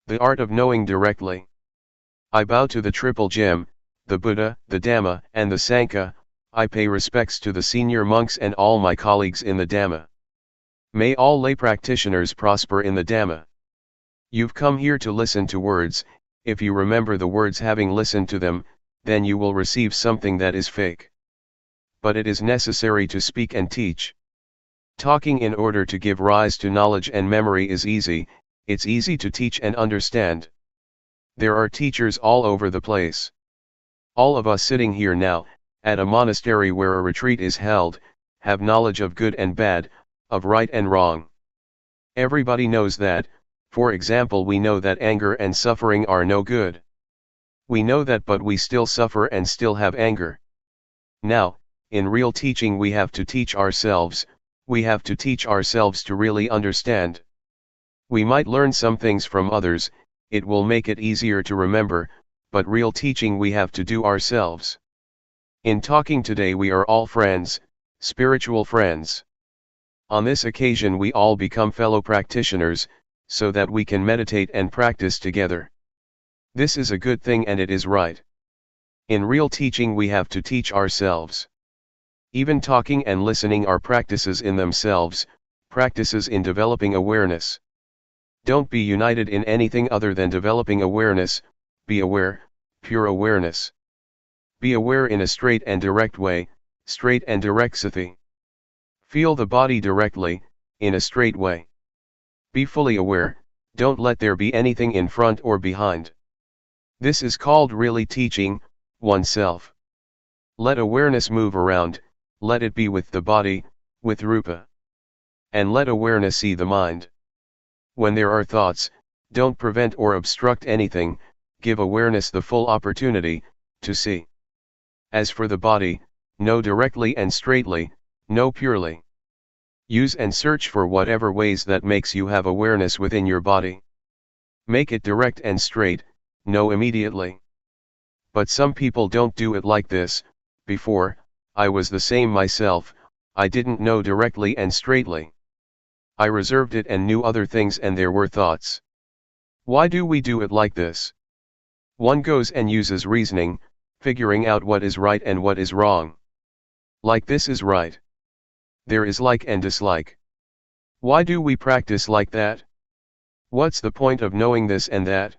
The art of knowing directly. I bow to the triple gem, the Buddha, the Dhamma, and the Sangha. I pay respects to the senior monks and all my colleagues in the Dhamma. May all lay practitioners prosper in the Dhamma. You've come here to listen to words. If you remember the words having listened to them, then you will receive something that is fake. But it is necessary to speak and teach. Talking in order to give rise to knowledge and memory is easy. It's easy to teach and understand. There are teachers all over the place. All of us sitting here now, at a monastery where a retreat is held, have knowledge of good and bad, of right and wrong. Everybody knows that. For example, we know that anger and suffering are no good. We know that, but we still suffer and still have anger. Now, in real teaching we have to teach ourselves, we have to teach ourselves to really understand. We might learn some things from others, it will make it easier to remember, but real teaching we have to do ourselves. In talking today we are all friends, spiritual friends. On this occasion we all become fellow practitioners, so that we can meditate and practice together. This is a good thing and it is right. In real teaching we have to teach ourselves. Even talking and listening are practices in themselves, practices in developing awareness. Don't be united in anything other than developing awareness. Be aware, pure awareness. Be aware in a straight and direct way, straight and direct sati. Feel the body directly, in a straight way. Be fully aware, don't let there be anything in front or behind. This is called really teaching oneself. Let awareness move around, let it be with the body, with rupa. And let awareness see the mind. When there are thoughts, don't prevent or obstruct anything, give awareness the full opportunity to see. As for the body, know directly and straightly, know purely. Use and search for whatever ways that makes you have awareness within your body. Make it direct and straight, know immediately. But some people don't do it like this. Before, I was the same myself, I didn't know directly and straightly. I reserved it and knew other things and there were thoughts. Why do we do it like this? One goes and uses reasoning, figuring out what is right and what is wrong. Like this is right. There is like and dislike. Why do we practice like that? What's the point of knowing this and that?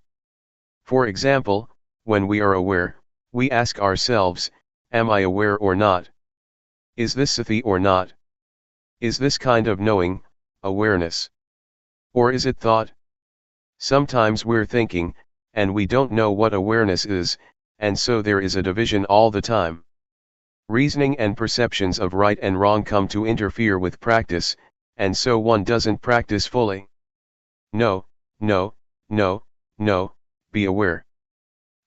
For example, when we are aware, we ask ourselves, am I aware or not? Is this sati or not? Is this kind of knowing, awareness? Or is it thought? Sometimes we're thinking, and we don't know what awareness is, and so there is a division all the time. Reasoning and perceptions of right and wrong come to interfere with practice, and so one doesn't practice fully. No, no, no, no, be aware.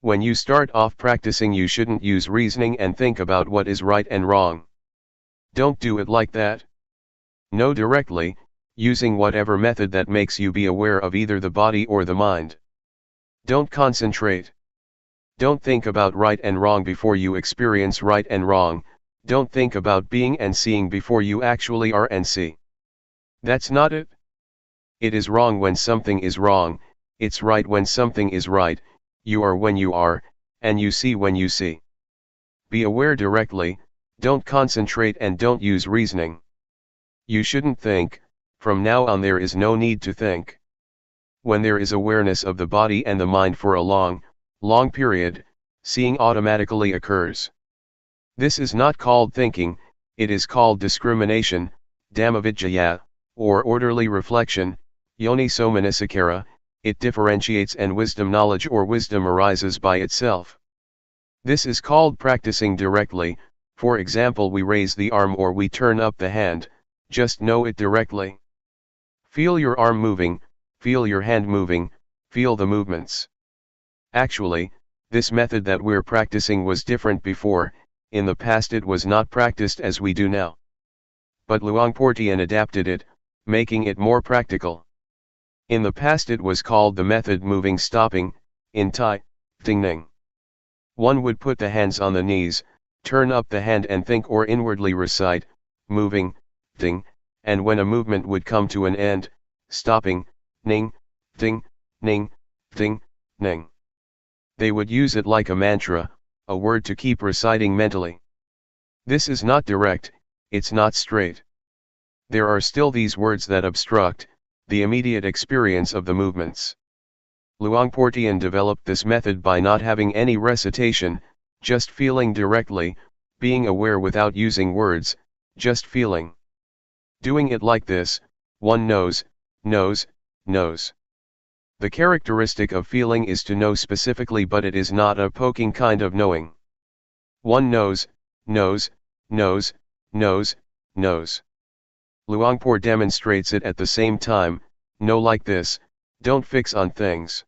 When you start off practicing you shouldn't use reasoning and think about what is right and wrong. Don't do it like that. Know directly, using whatever method that makes you be aware of either the body or the mind. Don't concentrate. Don't think about right and wrong before you experience right and wrong, don't think about being and seeing before you actually are and see. That's not it. It is wrong when something is wrong, it's right when something is right, you are when you are, and you see when you see. Be aware directly, don't concentrate and don't use reasoning. You shouldn't think, from now on there is no need to think. When there is awareness of the body and the mind for a long period, seeing automatically occurs. This is not called thinking, it is called discrimination, Dhammavidyaya, or orderly reflection, Yoniso manasikara. It differentiates and wisdom knowledge or wisdom arises by itself. This is called practicing directly. For example, we raise the arm or we turn up the hand, just know it directly. Feel your arm moving, feel your hand moving, feel the movements. Actually, this method that we're practicing was different before. In the past it was not practiced as we do now. But Luangpor Teean adapted it, making it more practical. In the past it was called the method moving stopping, in Thai, ting ning. One would put the hands on the knees, turn up the hand and think or inwardly recite, moving, ting, and when a movement would come to an end, stopping, ning, ting, ning, ting, ning. They would use it like a mantra, a word to keep reciting mentally. This is not direct, it's not straight. There are still these words that obstruct the immediate experience of the movements. Luangpor Teean developed this method by not having any recitation, just feeling directly, being aware without using words, just feeling. Doing it like this, one knows. The characteristic of feeling is to know specifically, but it is not a poking kind of knowing. One knows. Luangpor demonstrates it at the same time, know like this, don't fix on things.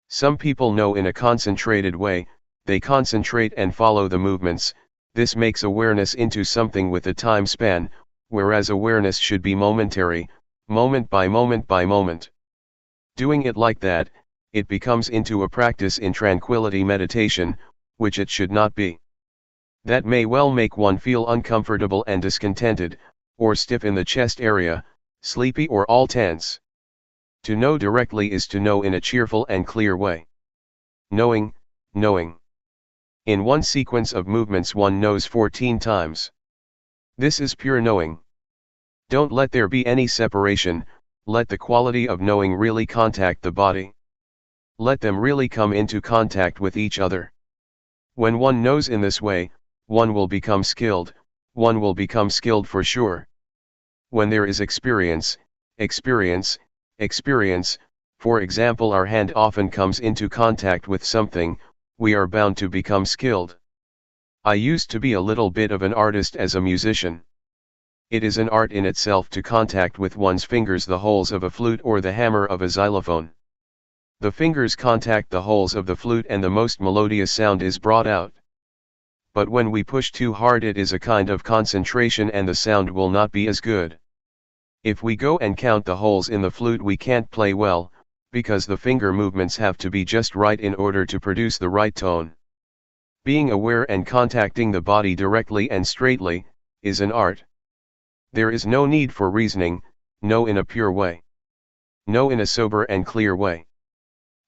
Some people know in a concentrated way, they concentrate and follow the movements, this makes awareness into something with a time span, whereas awareness should be momentary, moment by moment by moment. Doing it like that, it becomes into a practice in tranquility meditation, which it should not be. That may well make one feel uncomfortable and discontented, or stiff in the chest area, sleepy or all tense. To know directly is to know in a cheerful and clear way. Knowing. In one sequence of movements one knows 14 times. This is pure knowing. Don't let there be any separation, let the quality of knowing really contact the body. Let them really come into contact with each other. When one knows in this way, one will become skilled for sure. When there is experience, for example, our hand often comes into contact with something, we are bound to become skilled. I used to be a little bit of an artist as a musician. It is an art in itself to contact with one's fingers the holes of a flute or the hammer of a xylophone. The fingers contact the holes of the flute and the most melodious sound is brought out. But when we push too hard it is a kind of concentration and the sound will not be as good. If we go and count the holes in the flute we can't play well, because the finger movements have to be just right in order to produce the right tone. Being aware and contacting the body directly and straightly, is an art. There is no need for reasoning, know in a pure way. Know in a sober and clear way.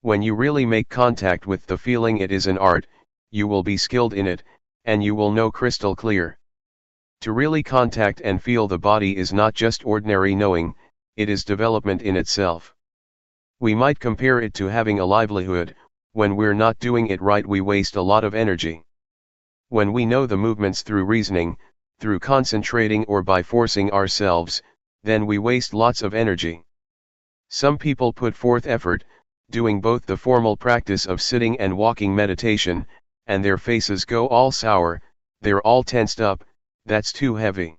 When you really make contact with the feeling it is an art, you will be skilled in it, and you will know crystal clear. To really contact and feel the body is not just ordinary knowing, it is development in itself. We might compare it to having a livelihood. When we're not doing it right we waste a lot of energy. When we know the movements through reasoning, through concentrating or by forcing ourselves, then we waste lots of energy. Some people put forth effort, doing both the formal practice of sitting and walking meditation, and their faces go all sour, they're all tensed up, that's too heavy.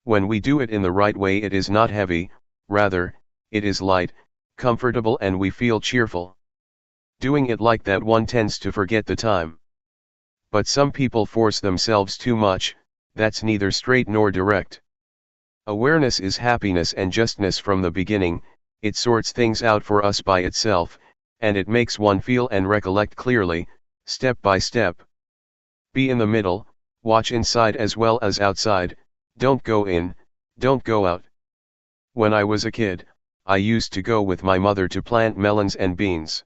When we do it in the right way it is not heavy, rather, it is light, comfortable and we feel cheerful. Doing it like that one tends to forget the time. But some people force themselves too much, that's neither straight nor direct. Awareness is happiness and justness from the beginning, it sorts things out for us by itself, and it makes one feel and recollect clearly, step by step. Be in the middle, watch inside as well as outside, don't go in, don't go out. When I was a kid, I used to go with my mother to plant melons and beans.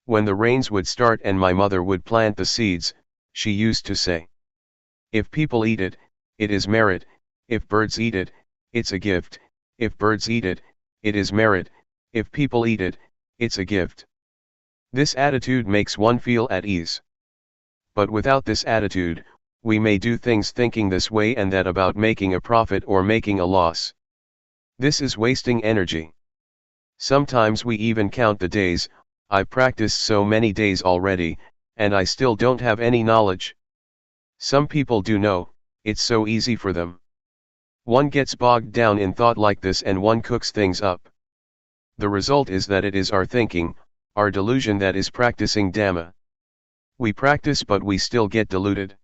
When the rains would start and my mother would plant the seeds, she used to say, if people eat it, it is merit, if birds eat it, it's a gift, if birds eat it, it is merit, if people eat it, it's a gift. This attitude makes one feel at ease. But without this attitude, we may do things thinking this way and that about making a profit or making a loss. This is wasting energy. Sometimes we even count the days, I've practiced so many days already, and I still don't have any knowledge. Some people do know, it's so easy for them. One gets bogged down in thought like this and one cooks things up. The result is that it is our thinking, our delusion that is practicing Dhamma. We practice but we still get deluded.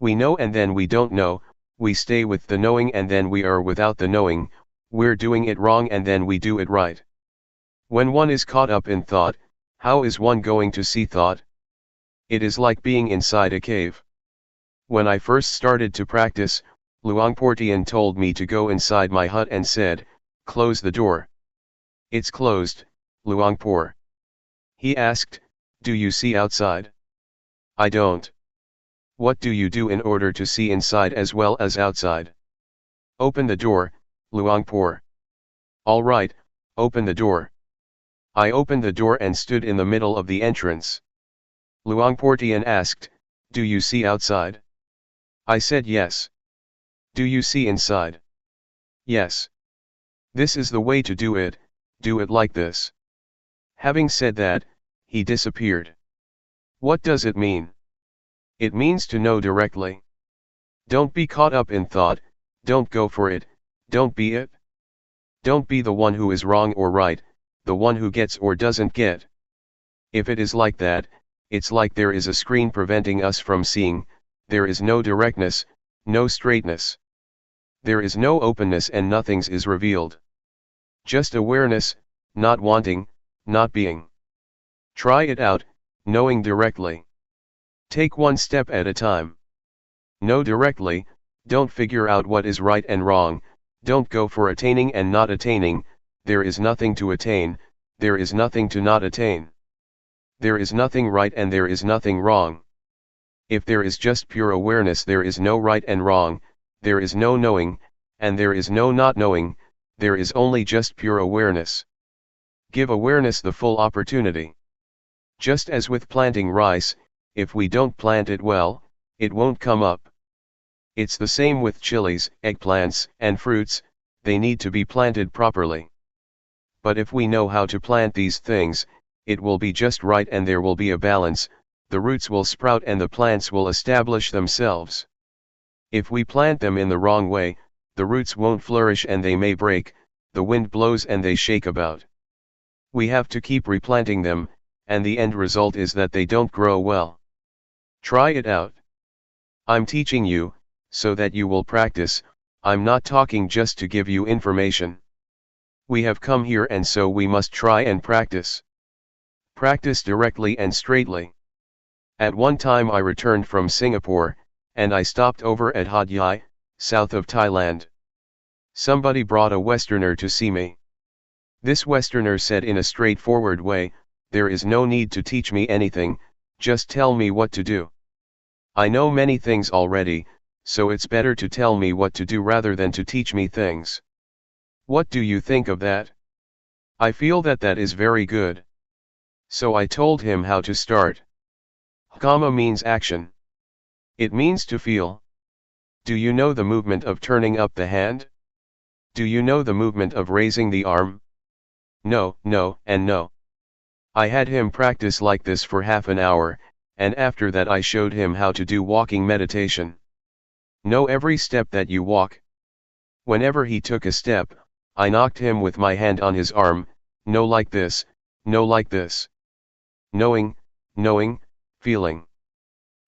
We know and then we don't know, we stay with the knowing and then we are without the knowing, we're doing it wrong and then we do it right. When one is caught up in thought, how is one going to see thought? It is like being inside a cave. When I first started to practice, Luangpor Teean told me to go inside my hut and said, "Close the door." "It's closed, Luangpor." He asked, "Do you see outside?" "I don't." "What do you do in order to see inside as well as outside?" "Open the door, Luangpor." "All right, open the door." I opened the door and stood in the middle of the entrance. Luangpor Teean asked, "Do you see outside?" I said yes. "Do you see inside?" "Yes." "This is the way to do it like this." Having said that, he disappeared. What does it mean? It means to know directly. Don't be caught up in thought, don't go for it, don't be it. Don't be the one who is wrong or right, the one who gets or doesn't get. If it is like that, it's like there is a screen preventing us from seeing, there is no directness, no straightness. There is no openness and nothing is revealed. Just awareness, not wanting, not being. Try it out, knowing directly. Take one step at a time. Know directly, don't figure out what is right and wrong, don't go for attaining and not attaining, there is nothing to attain, there is nothing to not attain. There is nothing right and there is nothing wrong. If there is just pure awareness, there is no right and wrong, there is no knowing, and there is no not knowing, there is only just pure awareness. Give awareness the full opportunity. Just as with planting rice, if we don't plant it well, it won't come up. It's the same with chilies, eggplants, and fruits, they need to be planted properly. But if we know how to plant these things, it will be just right and there will be a balance, the roots will sprout and the plants will establish themselves. If we plant them in the wrong way, the roots won't flourish and they may break, the wind blows and they shake about. We have to keep replanting them, and the end result is that they don't grow well. Try it out. I'm teaching you, so that you will practice, I'm not talking just to give you information. We have come here and so we must try and practice. Practice directly and straightly. At one time I returned from Singapore, and I stopped over at Hat Yai, south of Thailand. Somebody brought a Westerner to see me. This Westerner said in a straightforward way, "There is no need to teach me anything, just tell me what to do. I know many things already, so it's better to tell me what to do rather than to teach me things." What do you think of that? I feel that that is very good. So I told him how to start. Kamma means action. It means to feel. Do you know the movement of turning up the hand? Do you know the movement of raising the arm? No, no, and no. I had him practice like this for half an hour, and after that I showed him how to do walking meditation. Know every step that you walk. Whenever he took a step, I knocked him with my hand on his arm, no like this, no like this. Knowing, knowing, feeling.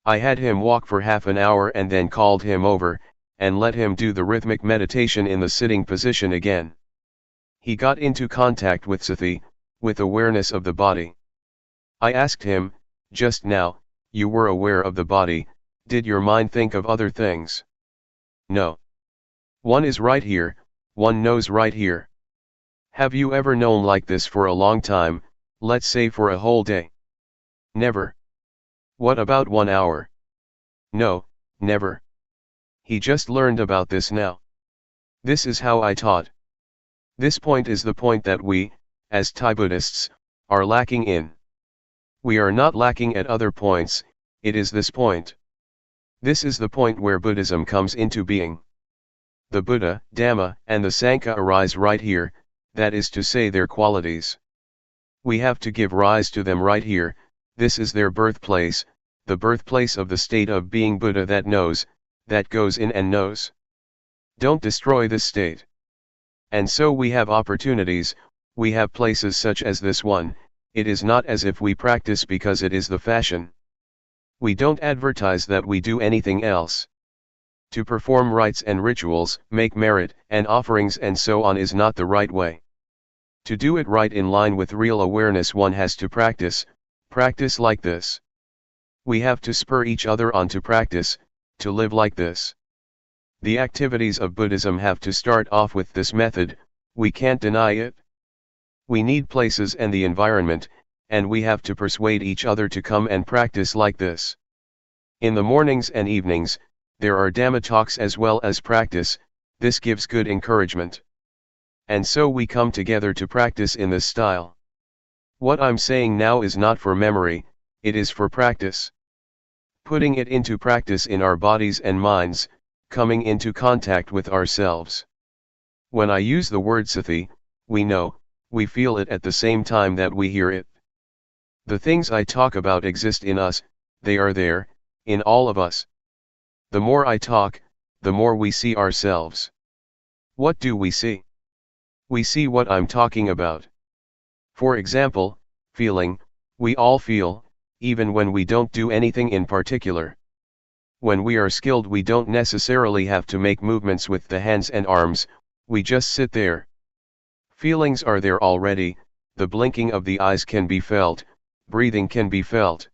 I had him walk for half an hour and then called him over, and let him do the rhythmic meditation in the sitting position again. He got into contact with sati, with awareness of the body. I asked him, "Just now, you were aware of the body, did your mind think of other things?" "No. One is right here, one knows right here." "Have you ever known like this for a long time, let's say for a whole day?" "Never." "What about 1 hour?" "No, never." He just learned about this now. This is how I taught. This point is the point that we, as Thai Buddhists, are lacking in. We are not lacking at other points, it is this point. This is the point where Buddhism comes into being. The Buddha, Dhamma, and the Sangha arise right here, that is to say their qualities. We have to give rise to them right here, this is their birthplace, the birthplace of the state of being Buddha that knows, that goes in and knows. Don't destroy this state. And so we have opportunities, we have places such as this one. It is not as if we practice because it is the fashion. We don't advertise that we do anything else. To perform rites and rituals, make merit and offerings and so on is not the right way. To do it right in line with real awareness, one has to practice like this. We have to spur each other on to practice, to live like this. The activities of Buddhism have to start off with this method, we can't deny it. We need places and the environment, and we have to persuade each other to come and practice like this. In the mornings and evenings, there are Dhamma talks as well as practice, this gives good encouragement. And so we come together to practice in this style. What I'm saying now is not for memory, it is for practice. Putting it into practice in our bodies and minds, coming into contact with ourselves. When I use the word sati, we know, we feel it at the same time that we hear it. The things I talk about exist in us, they are there, in all of us. The more I talk, the more we see ourselves. What do we see? We see what I'm talking about. For example, feeling, we all feel, even when we don't do anything in particular. When we are skilled, we don't necessarily have to make movements with the hands and arms, we just sit there. Feelings are there already, the blinking of the eyes can be felt, breathing can be felt.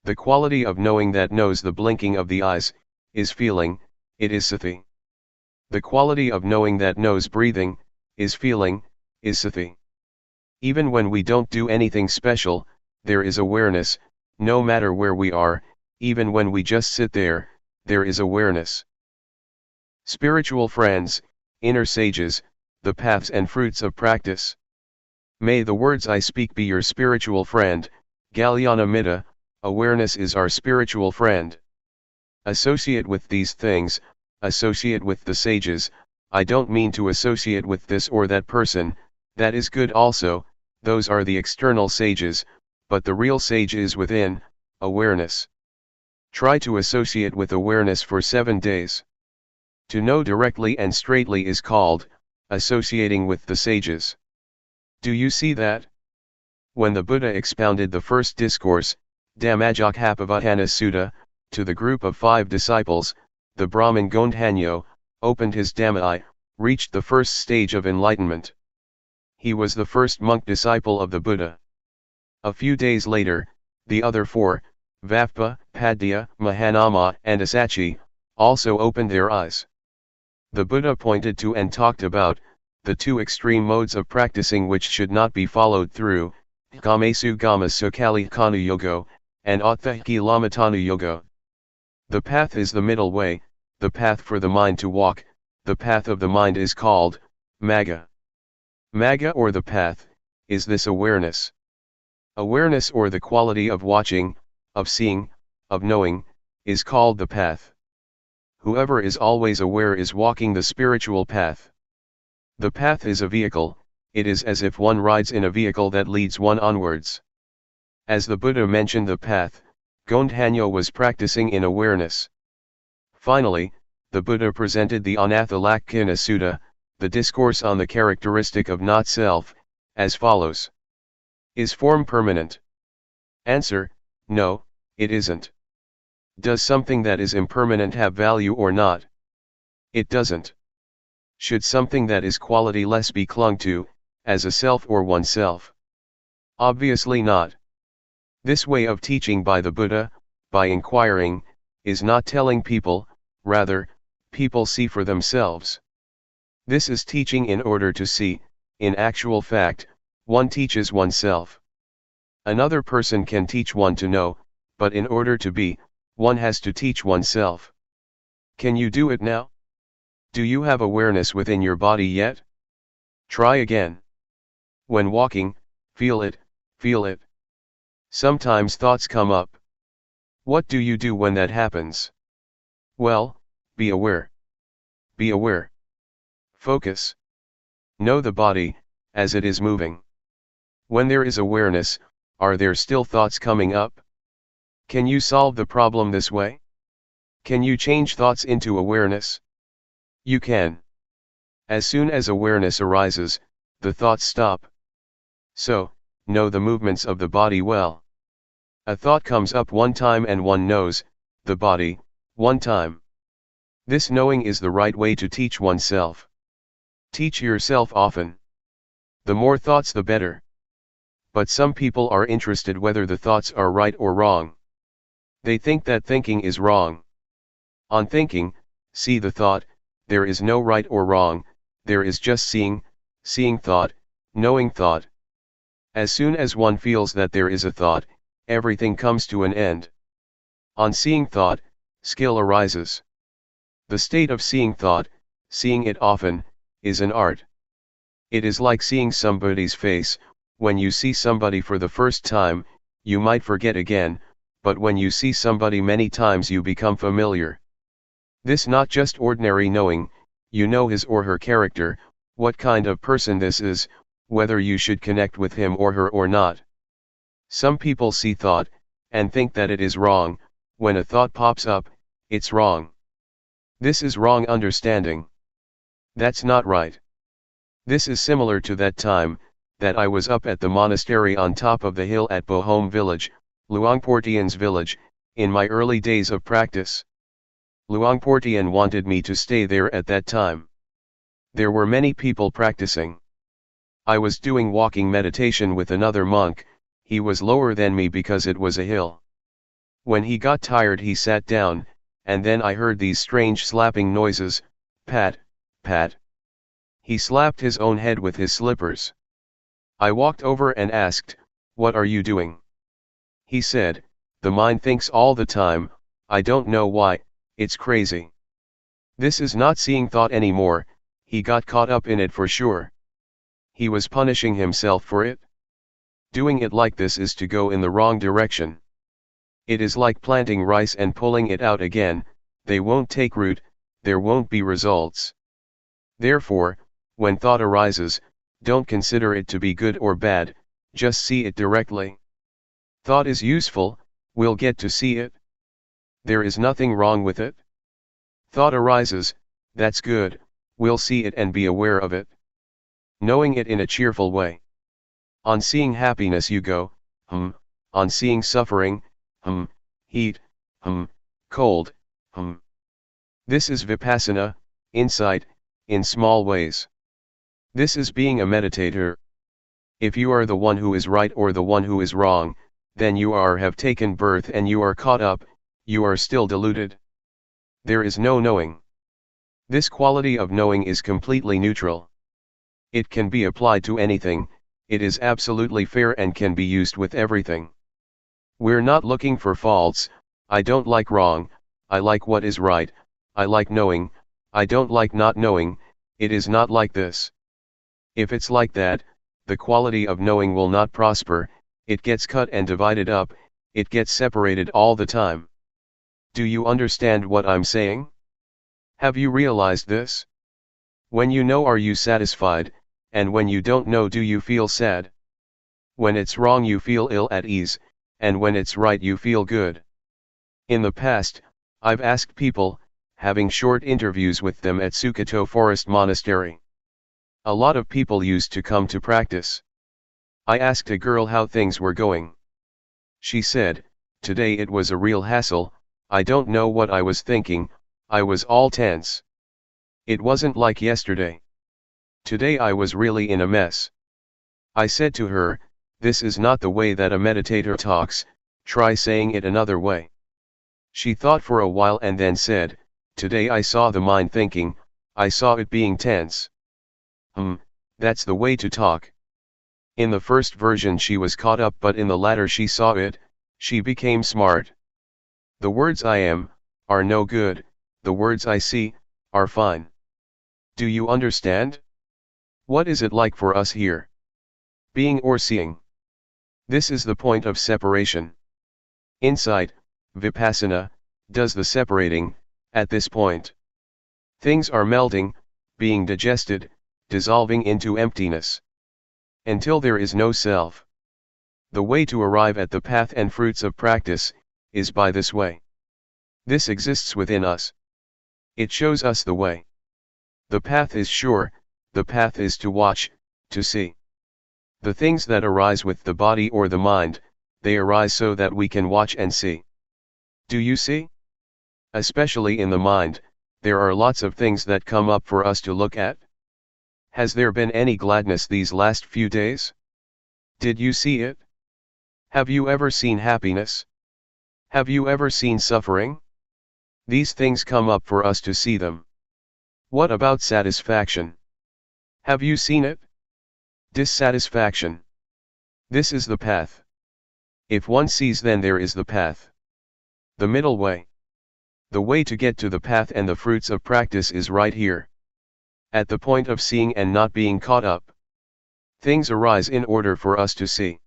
The quality of knowing that knows the blinking of the eyes, is feeling, it is sati. The quality of knowing that knows breathing, is feeling, is sati. Even when we don't do anything special, there is awareness, no matter where we are, even when we just sit there, there is awareness. Spiritual friends, inner sages, the paths and fruits of practice. May the words I speak be your spiritual friend, Galyana Mitta, awareness is our spiritual friend. Associate with these things, associate with the sages, I don't mean to associate with this or that person, that is good also, those are the external sages, but the real sage is within, awareness. Try to associate with awareness for 7 days. To know directly and straightly is called, associating with the sages. Do you see that? When the Buddha expounded the first discourse, Dhammajjokhappavatthana Sutta, to the group of 5 disciples, the Brahmin Gondhanyo, opened his Dhamma, reached the first stage of enlightenment. He was the first monk disciple of the Buddha. A few days later, the other 4, Vappa, Padya, Mahanama and Asachi, also opened their eyes. The Buddha pointed to and talked about, the 2 extreme modes of practicing which should not be followed through, Gamesu Gama Sukali Kanu Yogo, and Autthaki Lamatanu Yogo. The path is the middle way, the path for the mind to walk, the path of the mind is called, Magga. Magga or the path, is this awareness. Awareness or the quality of watching, of seeing, of knowing, is called the path. Whoever is always aware is walking the spiritual path. The path is a vehicle, it is as if one rides in a vehicle that leads one onwards. As the Buddha mentioned the path, Gondhanyo was practicing in awareness. Finally, the Buddha presented the Anathalakkana Sutta, the discourse on the characteristic of not-self, as follows. Is form permanent? Answer, no, it isn't. Does something that is impermanent have value or not? It doesn't. Should something that is qualityless be clung to, as a self or oneself? Obviously not. This way of teaching by the Buddha, by inquiring, is not telling people, rather, people see for themselves. This is teaching in order to see, in actual fact, one teaches oneself. Another person can teach one to know, but in order to be, one has to teach oneself. Can you do it now? Do you have awareness within your body yet? Try again. When walking, feel it, feel it. Sometimes thoughts come up. What do you do when that happens? Well, be aware. Be aware. Focus. Know the body, as it is moving. When there is awareness, are there still thoughts coming up? Can you solve the problem this way? Can you change thoughts into awareness? You can. As soon as awareness arises, the thoughts stop. So, know the movements of the body well. A thought comes up one time and one knows the body one time. This knowing is the right way to teach oneself. Teach yourself often. The more thoughts the better. But some people are interested whether the thoughts are right or wrong. They think that thinking is wrong. On thinking, see the thought, there is no right or wrong, there is just seeing thought, knowing thought. As soon as one feels that there is a thought, everything comes to an end. On seeing thought, skill arises. The state of seeing thought, seeing it often, is an art. It is like seeing somebody's face. When you see somebody for the first time, you might forget again, but when you see somebody many times you become familiar. This not just ordinary knowing, you know his or her character, what kind of person this is, whether you should connect with him or her or not. Some people see thought, and think that it is wrong. When a thought pops up, it's wrong. This is wrong understanding. That's not right. This is similar to that time that I was up at the monastery on top of the hill at Bohom village, Luangpor Teean's village, in my early days of practice. Luangpor Teean wanted me to stay there at that time. There were many people practicing. I was doing walking meditation with another monk. He was lower than me because it was a hill. When he got tired he sat down, and then I heard these strange slapping noises, pat, pat. He slapped his own head with his slippers. I walked over and asked, "What are you doing?" He said, "The mind thinks all the time, I don't know why, it's crazy." This is not seeing thought anymore, he got caught up in it for sure. He was punishing himself for it. Doing it like this is to go in the wrong direction. It is like planting rice and pulling it out again, they won't take root, there won't be results. Therefore, when thought arises, don't consider it to be good or bad, just see it directly. Thought is useful, we'll get to see it. There is nothing wrong with it. Thought arises, that's good, we'll see it and be aware of it. Knowing it in a cheerful way. On seeing happiness you go, on seeing suffering, heat, cold, This is Vipassana, insight, in small ways. This is being a meditator. If you are the one who is right or the one who is wrong, then you have taken birth and you are caught up, you are still deluded. There is no knowing. This quality of knowing is completely neutral. It can be applied to anything, it is absolutely fair and can be used with everything. We're not looking for faults, I don't like wrong, I like what is right, I like knowing, I don't like not knowing, it is not like this. If it's like that, the quality of knowing will not prosper, it gets cut and divided up, it gets separated all the time. Do you understand what I'm saying? Have you realized this? When you know, are you satisfied, and when you don't know, do you feel sad? When it's wrong you feel ill at ease, and when it's right you feel good. In the past, I've asked people, having short interviews with them at Sukato Forest Monastery. A lot of people used to come to practice. I asked a girl how things were going. She said, "Today it was a real hassle, I don't know what I was thinking, I was all tense. It wasn't like yesterday. Today I was really in a mess." I said to her, "This is not the way that a meditator talks, try saying it another way." She thought for a while and then said, "Today I saw the mind thinking, I saw it being tense." That's the way to talk. In the first version she was caught up, but in the latter she saw it, she became smart. The words I am, are no good, the words I see, are fine. Do you understand? What is it like for us here? Being or seeing? This is the point of separation. Insight, Vipassana, does the separating, at this point. Things are melting, being digested, dissolving into emptiness. Until there is no self. The way to arrive at the path and fruits of practice, is by this way. This exists within us. It shows us the way. The path is sure, the path is to watch, to see. The things that arise with the body or the mind, they arise so that we can watch and see. Do you see? Especially in the mind, there are lots of things that come up for us to look at. Has there been any gladness these last few days? Did you see it? Have you ever seen happiness? Have you ever seen suffering? These things come up for us to see them. What about satisfaction? Have you seen it? Dissatisfaction. This is the path. If one sees, then there is the path. The middle way. The way to get to the path and the fruits of practice is right here. At the point of seeing and not being caught up. Things arise in order for us to see.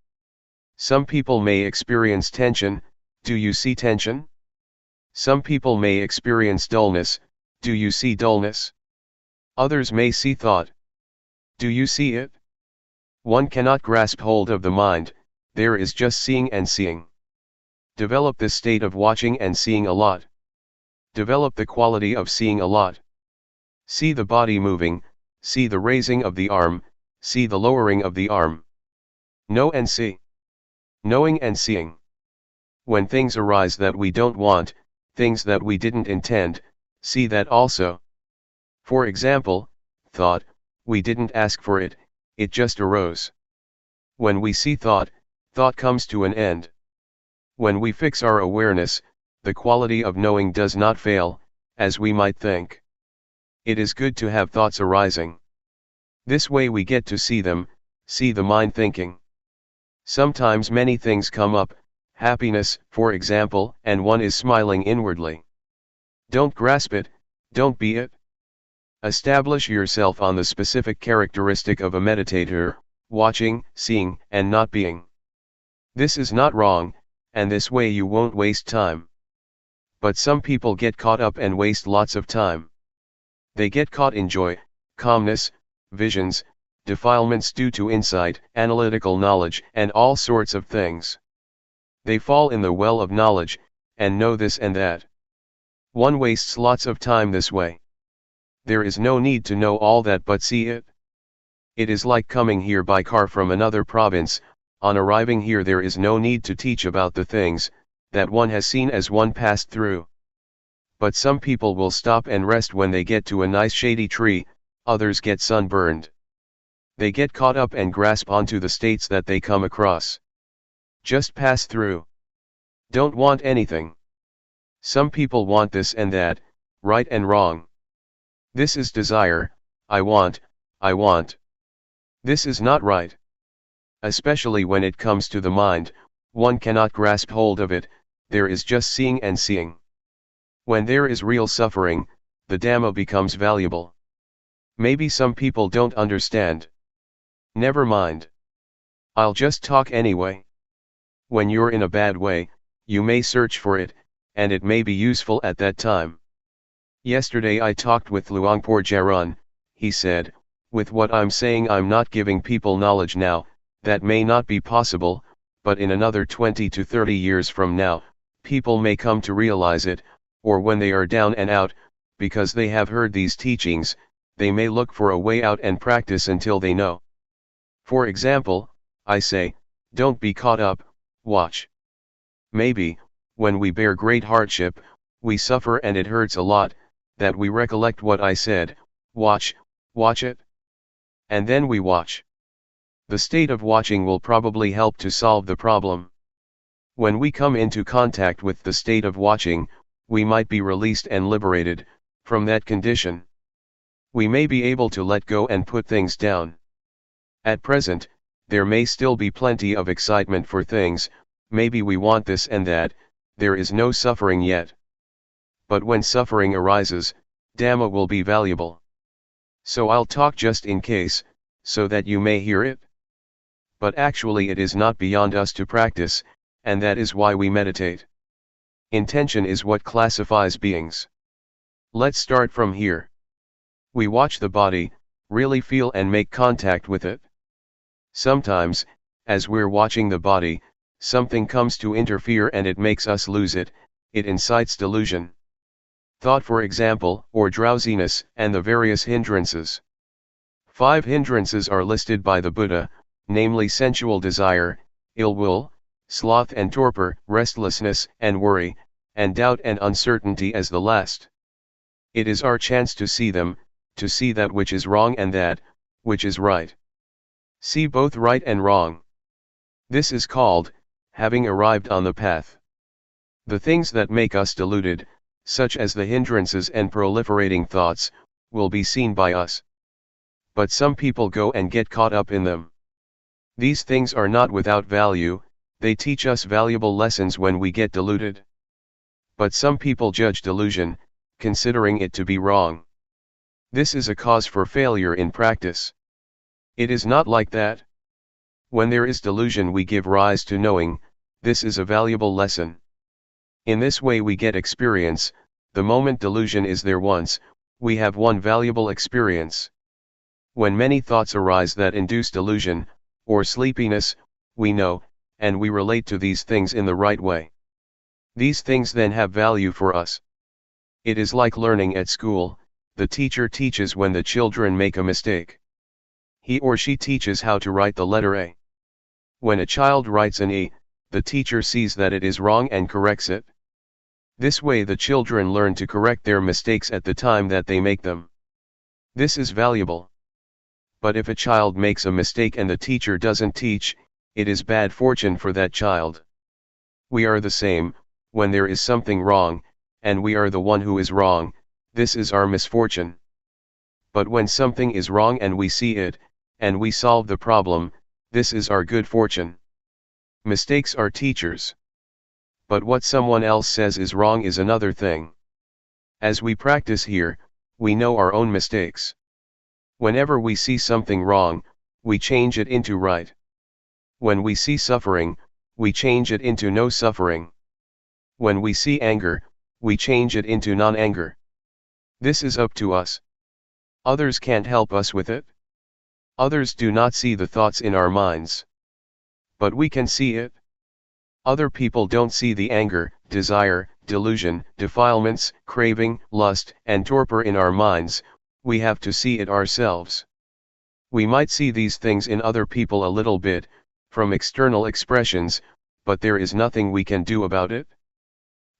Some people may experience tension. Do you see tension? Some people may experience dullness. Do you see dullness? Others may see thought. Do you see it? One cannot grasp hold of the mind, there is just seeing and seeing. Develop this state of watching and seeing a lot. Develop the quality of seeing a lot. See the body moving, see the raising of the arm, see the lowering of the arm. Know and see. Knowing and seeing. When things arise that we don't want, things that we didn't intend, see that also. For example, thought, we didn't ask for it, it just arose. When we see thought, thought comes to an end. When we fix our awareness, the quality of knowing does not fail, as we might think. It is good to have thoughts arising. This way we get to see them, see the mind thinking. Sometimes many things come up, happiness, for example, and one is smiling inwardly. Don't grasp it, don't be it. Establish yourself on the specific characteristic of a meditator, watching, seeing, and not being. This is not wrong, and this way you won't waste time. But some people get caught up and waste lots of time. They get caught in joy, calmness, visions, defilements due to insight, analytical knowledge, and all sorts of things. They fall in the well of knowledge, and know this and that. One wastes lots of time this way. There is no need to know all that but see it. It is like coming here by car from another province. On arriving here there is no need to teach about the things that one has seen as one passed through. But some people will stop and rest when they get to a nice shady tree, others get sunburned. They get caught up and grasp onto the states that they come across. Just pass through. Don't want anything. Some people want this and that, right and wrong. This is desire, I want. This is not right. Especially when it comes to the mind, one cannot grasp hold of it, there is just seeing and seeing. When there is real suffering, the Dhamma becomes valuable. Maybe some people don't understand. Never mind. I'll just talk anyway. When you're in a bad way, you may search for it, and it may be useful at that time. Yesterday I talked with Luangpor Teean. He said, with what I'm saying I'm not giving people knowledge now, that may not be possible, but in another 20 to 30 years from now, people may come to realize it, or when they are down and out, because they have heard these teachings, they may look for a way out and practice until they know. For example, I say, don't be caught up, watch. Maybe, when we bear great hardship, we suffer and it hurts a lot, that we recollect what I said, watch it. And then we watch. The state of watching will probably help to solve the problem. When we come into contact with the state of watching, we might be released and liberated from that condition. We may be able to let go and put things down. At present, there may still be plenty of excitement for things, maybe we want this and that, there is no suffering yet. But when suffering arises, Dhamma will be valuable. So I'll talk just in case, so that you may hear it. But actually it is not beyond us to practice, and that is why we meditate. Intention is what classifies beings. Let's start from here. We watch the body, really feel and make contact with it. Sometimes, as we're watching the body, something comes to interfere and it makes us lose it, it incites delusion. thought for example, or drowsiness, and the various hindrances. 5 hindrances are listed by the Buddha, namely sensual desire, ill will, sloth and torpor, restlessness and worry, and doubt and uncertainty as the last. It is our chance to see them, to see that which is wrong and that which is right. See both right and wrong. This is called having arrived on the path. The things that make us deluded, such as the hindrances and proliferating thoughts, will be seen by us. But some people go and get caught up in them. These things are not without value, they teach us valuable lessons when we get deluded. But some people judge delusion, considering it to be wrong. This is a cause for failure in practice. It is not like that. When there is delusion we give rise to knowing, this is a valuable lesson. In this way we get experience, the moment delusion is there once, we have one valuable experience. When many thoughts arise that induce delusion, or sleepiness, we know, and we relate to these things in the right way. These things then have value for us. It is like learning at school, the teacher teaches when the children make a mistake. He or she teaches how to write the letter A. When a child writes an E, the teacher sees that it is wrong and corrects it. This way the children learn to correct their mistakes at the time that they make them. This is valuable. But if a child makes a mistake and the teacher doesn't teach, it is bad fortune for that child. We are the same, when there is something wrong, and we are the one who is wrong, this is our misfortune. But when something is wrong and we see it, and we solve the problem, this is our good fortune. Mistakes are teachers. But what someone else says is wrong is another thing. As we practice here, we know our own mistakes. Whenever we see something wrong, we change it into right. When we see suffering, we change it into no suffering. When we see anger, we change it into non-anger. This is up to us. Others can't help us with it. Others do not see the thoughts in our minds. But we can see it. Other people don't see the anger, desire, delusion, defilements, craving, lust, and torpor in our minds, we have to see it ourselves. We might see these things in other people a little bit, from external expressions, but there is nothing we can do about it.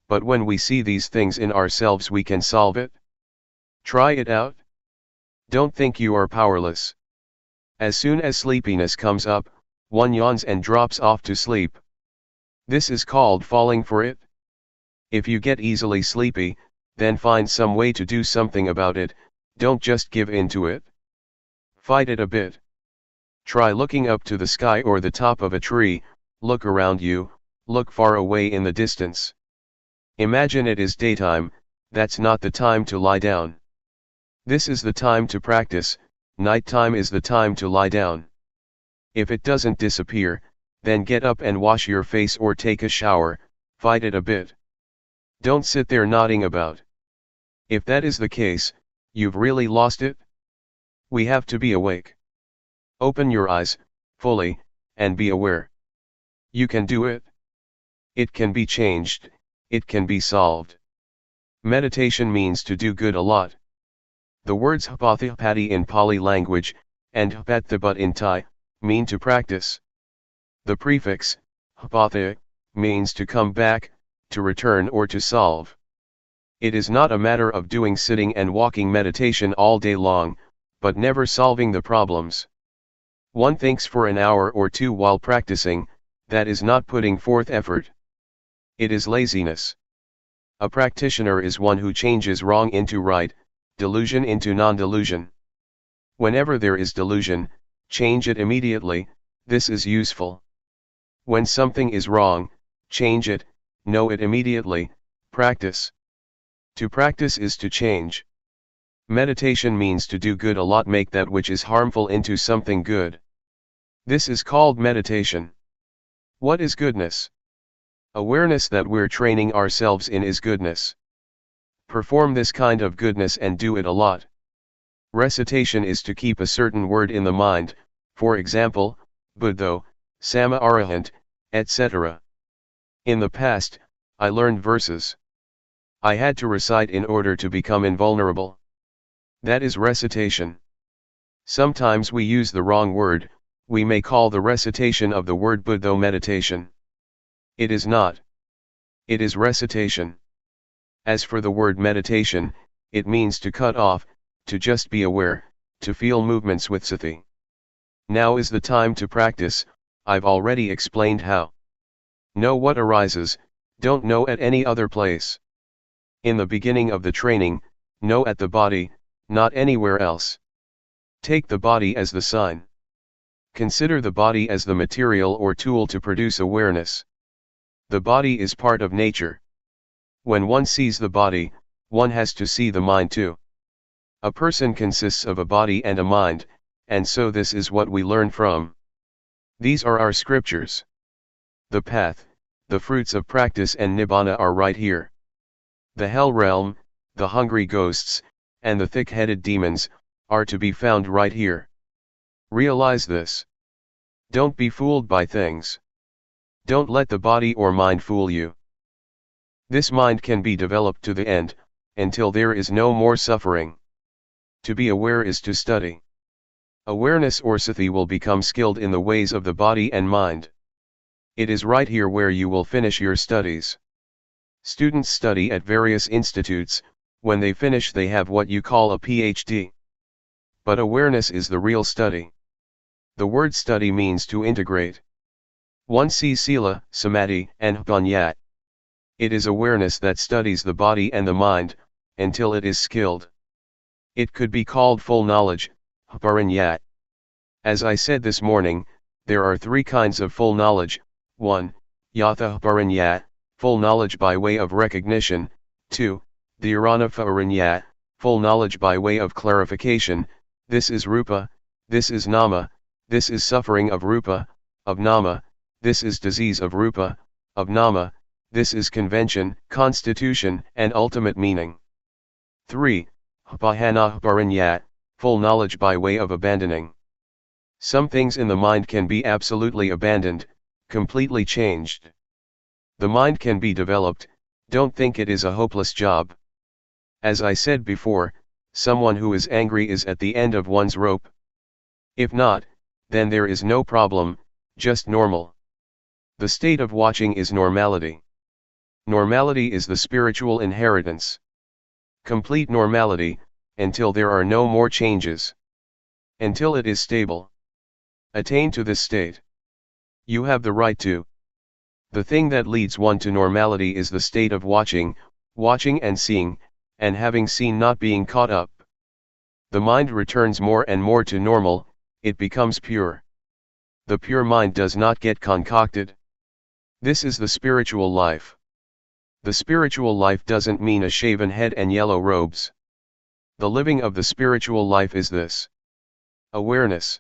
But when we see these things in ourselves we can solve it. Try it out. Don't think you are powerless. As soon as sleepiness comes up, one yawns and drops off to sleep. This is called falling for it. If you get easily sleepy, then find some way to do something about it, don't just give in to it. Fight it a bit. Try looking up to the sky or the top of a tree, look around you, look far away in the distance. Imagine it is daytime, that's not the time to lie down. This is the time to practice, nighttime is the time to lie down. If it doesn't disappear, then get up and wash your face or take a shower, fight it a bit. Don't sit there nodding about. If that is the case, you've really lost it. We have to be awake. Open your eyes, fully, and be aware. You can do it. It can be changed, it can be solved. Meditation means to do good a lot. The words hapathipati in Pali language, and hapathipat in Thai, mean to practice. The prefix, hapatha, means to come back, to return or to solve. It is not a matter of doing sitting and walking meditation all day long, but never solving the problems. One thinks for an hour or two while practicing, that is not putting forth effort. It is laziness. A practitioner is one who changes wrong into right, delusion into non-delusion. Whenever there is delusion, change it immediately, this is useful. When something is wrong, change it, know it immediately, practice. To practice is to change. Meditation means to do good a lot, make that which is harmful into something good. This is called meditation. What is goodness? Awareness that we're training ourselves in is goodness. Perform this kind of goodness and do it a lot. Recitation is to keep a certain word in the mind, for example, Buddho, Sama Arahant, etc. In the past, I learned verses. I had to recite in order to become invulnerable. That is recitation. Sometimes we use the wrong word, we may call the recitation of the word Buddha meditation. It is not. It is recitation. As for the word meditation, it means to cut off, to just be aware, to feel movements with sati. Now is the time to practice. I've already explained how. Know what arises, don't know at any other place. In the beginning of the training, know at the body, not anywhere else. Take the body as the sign. Consider the body as the material or tool to produce awareness. The body is part of nature. When one sees the body, one has to see the mind too. A person consists of a body and a mind, and so this is what we learn from. These are our scriptures. The path, the fruits of practice and nibbana are right here. The hell realm, the hungry ghosts, and the thick-headed demons, are to be found right here. Realize this. Don't be fooled by things. Don't let the body or mind fool you. This mind can be developed to the end, until there is no more suffering. To be aware is to study. Awareness or sati will become skilled in the ways of the body and mind. It is right here where you will finish your studies. Students study at various institutes, when they finish they have what you call a PhD. But awareness is the real study. The word study means to integrate. One sees sila, samadhi, and panyat. It is awareness that studies the body and the mind, until it is skilled. It could be called full knowledge, parinyat. As I said this morning, there are three kinds of full knowledge. 1. Yatha parinyat, full knowledge by way of recognition. 2. Dhyarana parinyat, full knowledge by way of clarification. This is rupa, this is nama, this is suffering of rupa, of nama, this is disease of rupa, of nama, this is convention, constitution, and ultimate meaning. 3. Upahana parinyat, full knowledge by way of abandoning. Some things in the mind can be absolutely abandoned, completely changed. The mind can be developed, don't think it is a hopeless job. As I said before, someone who is angry is at the end of one's rope. If not, then there is no problem, just normal. The state of watching is normality. Normality is the spiritual inheritance. Complete normality, until there are no more changes. Until it is stable. Attain to this state. You have the right to. The thing that leads one to normality is the state of watching, watching and seeing, and having seen not being caught up. The mind returns more and more to normal, it becomes pure. The pure mind does not get concocted. This is the spiritual life. The spiritual life doesn't mean a shaven head and yellow robes. The living of the spiritual life is this. Awareness.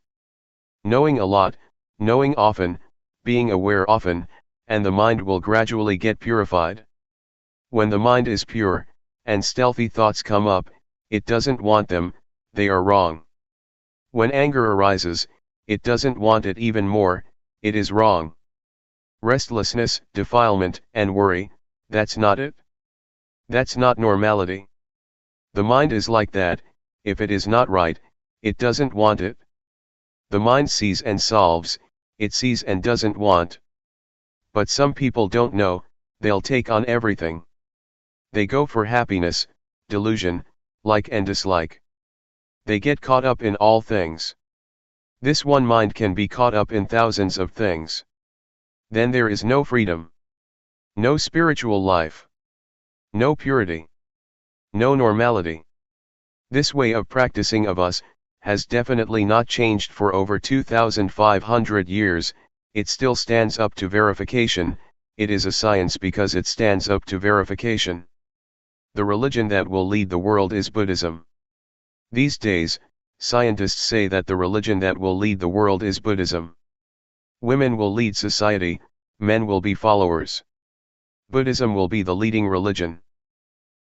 Knowing a lot, knowing often, being aware often, and the mind will gradually get purified. When the mind is pure, and stealthy thoughts come up, it doesn't want them, they are wrong. When anger arises, it doesn't want it even more, it is wrong. Restlessness, defilement, and worry, that's not it. That's not normality. The mind is like that, if it is not right, it doesn't want it. The mind sees and solves, it sees and doesn't want. But some people don't know, they'll take on everything. They go for happiness, delusion, like and dislike. They get caught up in all things. This one mind can be caught up in thousands of things. Then there is no freedom. No spiritual life. No purity. No normality. This way of practicing of us, has definitely not changed for over 2,500 years, it still stands up to verification, it is a science because it stands up to verification. The religion that will lead the world is Buddhism. These days, scientists say that the religion that will lead the world is Buddhism. Women will lead society, men will be followers. Buddhism will be the leading religion.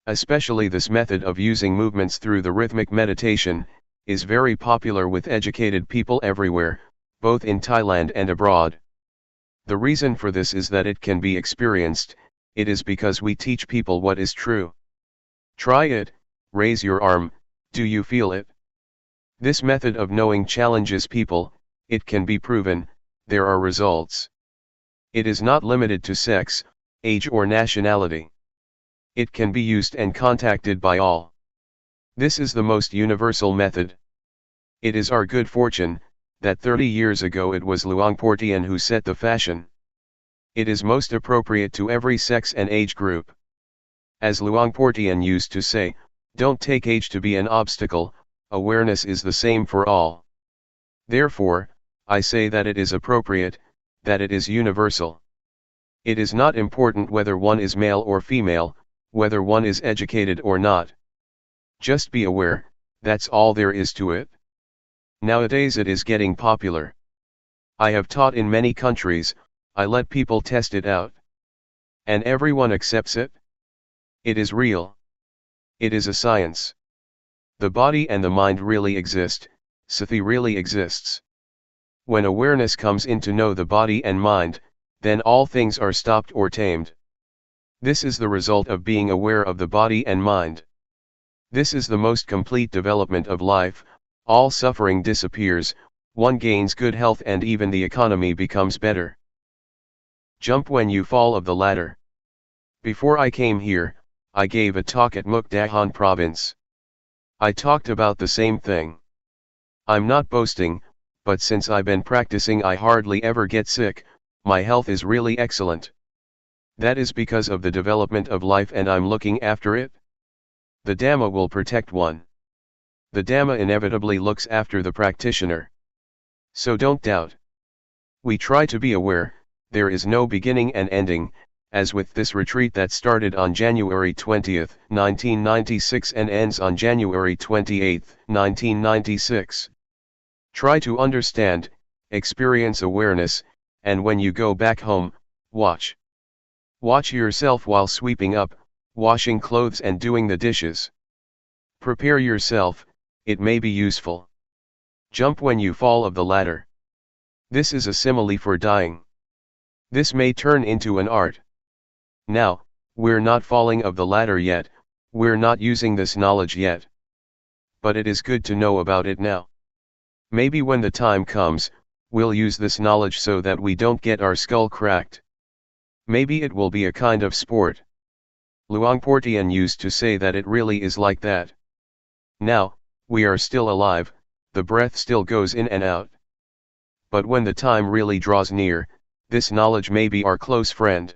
Especially this method of using movements through the rhythmic meditation, is very popular with educated people everywhere, both in Thailand and abroad. The reason for this is that it can be experienced, it is because we teach people what is true. Try it, raise your arm, do you feel it? This method of knowing challenges people, it can be proven, there are results. It is not limited to sex, age or nationality. It can be used and contacted by all. This is the most universal method. It is our good fortune, that 30 years ago it was Luangpor Teean who set the fashion. It is most appropriate to every sex and age group. As Luangpor Teean used to say, don't take age to be an obstacle, awareness is the same for all. Therefore, I say that it is appropriate, that it is universal. It is not important whether one is male or female, whether one is educated or not. Just be aware, that's all there is to it. Nowadays it is getting popular. I have taught in many countries, I let people test it out. And everyone accepts it. It is real. It is a science. The body and the mind really exist, sati really exists. When awareness comes in to know the body and mind, then all things are stopped or tamed. This is the result of being aware of the body and mind. This is the most complete development of life, all suffering disappears, one gains good health and even the economy becomes better. Jump when you fall of the ladder. Before I came here, I gave a talk at Mukdahan province. I talked about the same thing. I'm not boasting, but since I've been practicing I hardly ever get sick, my health is really excellent. That is because of the development of life and I'm looking after it. The Dhamma will protect one. The Dhamma inevitably looks after the practitioner. So don't doubt. We try to be aware, there is no beginning and ending, as with this retreat that started on January 20, 1996 and ends on January 28, 1996. Try to understand, experience awareness, and when you go back home, watch. Watch yourself while sweeping up, washing clothes and doing the dishes. Prepare yourself, it may be useful. Jump when you fall of the ladder. This is a simile for dying. This may turn into an art. Now, we're not falling of the ladder yet, we're not using this knowledge yet. But it is good to know about it now. Maybe when the time comes, we'll use this knowledge so that we don't get our skull cracked. Maybe it will be a kind of sport. Luangpor Teean used to say that it really is like that. Now, we are still alive, the breath still goes in and out. But when the time really draws near, this knowledge may be our close friend.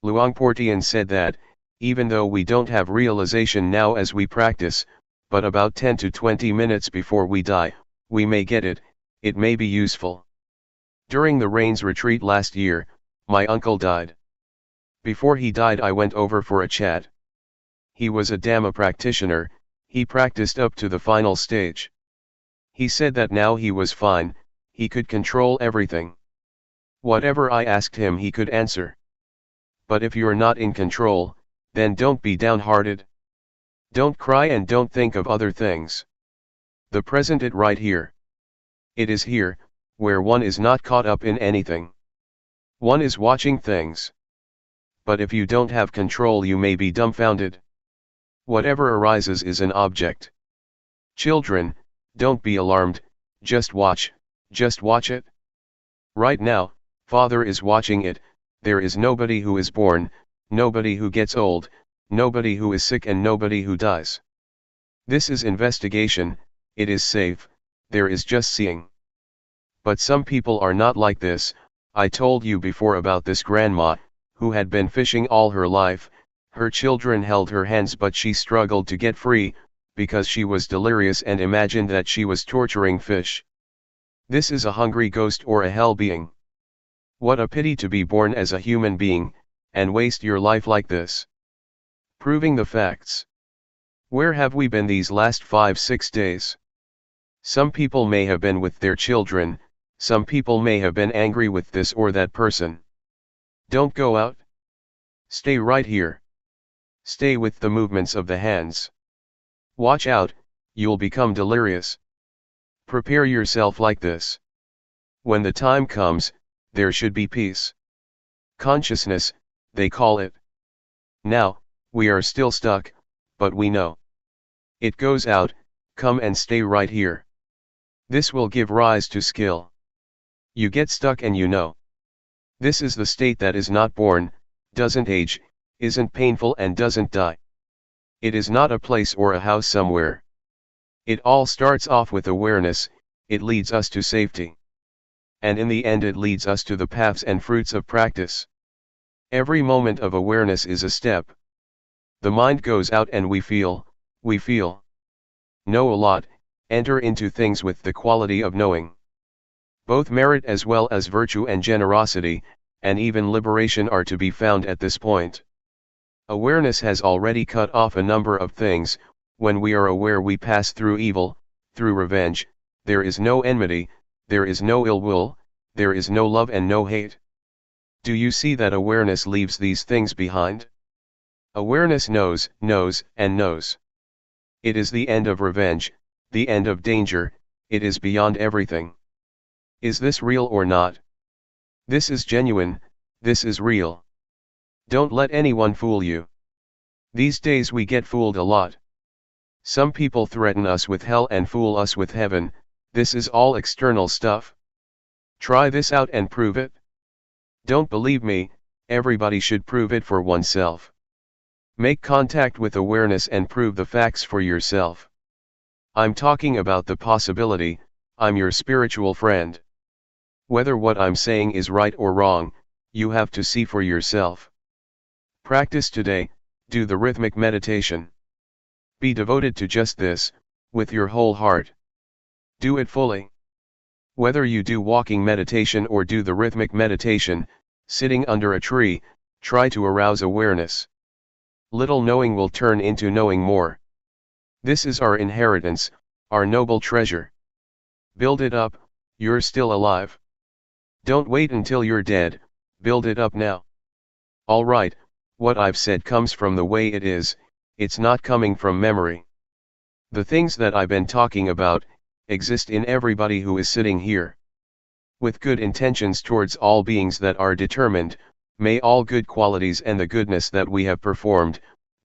Luangpor Teean said that, even though we don't have realization now as we practice, but about 10 to 20 minutes before we die, we may get it, it may be useful. During the Rains retreat last year, my uncle died. Before he died I went over for a chat. He was a Dhamma practitioner, he practiced up to the final stage. He said that now he was fine, he could control everything. Whatever I asked him he could answer. But if you're not in control, then don't be downhearted. Don't cry and don't think of other things. The present it right here. It is here, where one is not caught up in anything. One is watching things. But if you don't have control you may be dumbfounded. Whatever arises is an object. Children, don't be alarmed, just watch it. Right now, Father is watching it, there is nobody who is born, nobody who gets old, nobody who is sick and nobody who dies. This is investigation, it is safe, there is just seeing. But some people are not like this. I told you before about this grandma, who had been fishing all her life, her children held her hands but she struggled to get free, because she was delirious and imagined that she was torturing fish. This is a hungry ghost or a hell being. What a pity to be born as a human being, and waste your life like this. Proving the facts. Where have we been these last 5-6 days? Some people may have been with their children, some people may have been angry with this or that person. Don't go out. Stay right here. Stay with the movements of the hands. Watch out, you'll become delirious. Prepare yourself like this. When the time comes, there should be peace. Consciousness, they call it. Now, we are still stuck, but we know. It goes out, come and stay right here. This will give rise to skill. You get stuck and you know. This is the state that is not born, doesn't age, isn't painful and doesn't die. It is not a place or a house somewhere. It all starts off with awareness, it leads us to safety. And in the end it leads us to the paths and fruits of practice. Every moment of awareness is a step. The mind goes out and we feel. Know a lot, enter into things with the quality of knowing. Both merit as well as virtue and generosity, and even liberation are to be found at this point. Awareness has already cut off a number of things. When we are aware we pass through evil, through revenge, there is no enmity, there is no ill will, there is no love and no hate. Do you see that awareness leaves these things behind? Awareness knows, and knows. It is the end of revenge, the end of danger, it is beyond everything. Is this real or not? This is genuine, this is real. Don't let anyone fool you. These days we get fooled a lot. Some people threaten us with hell and fool us with heaven. This is all external stuff. Try this out and prove it. Don't believe me, everybody should prove it for oneself. Make contact with awareness and prove the facts for yourself. I'm talking about the possibility, I'm your spiritual friend. Whether what I'm saying is right or wrong, you have to see for yourself. Practice today, do the rhythmic meditation. Be devoted to just this, with your whole heart. Do it fully. Whether you do walking meditation or do the rhythmic meditation, sitting under a tree, try to arouse awareness. Little knowing will turn into knowing more. This is our inheritance, our noble treasure. Build it up, you're still alive. Don't wait until you're dead, build it up now. Alright, what I've said comes from the way it is, it's not coming from memory. The things that I've been talking about, exist in everybody who is sitting here. With good intentions towards all beings that are determined, may all good qualities and the goodness that we have performed,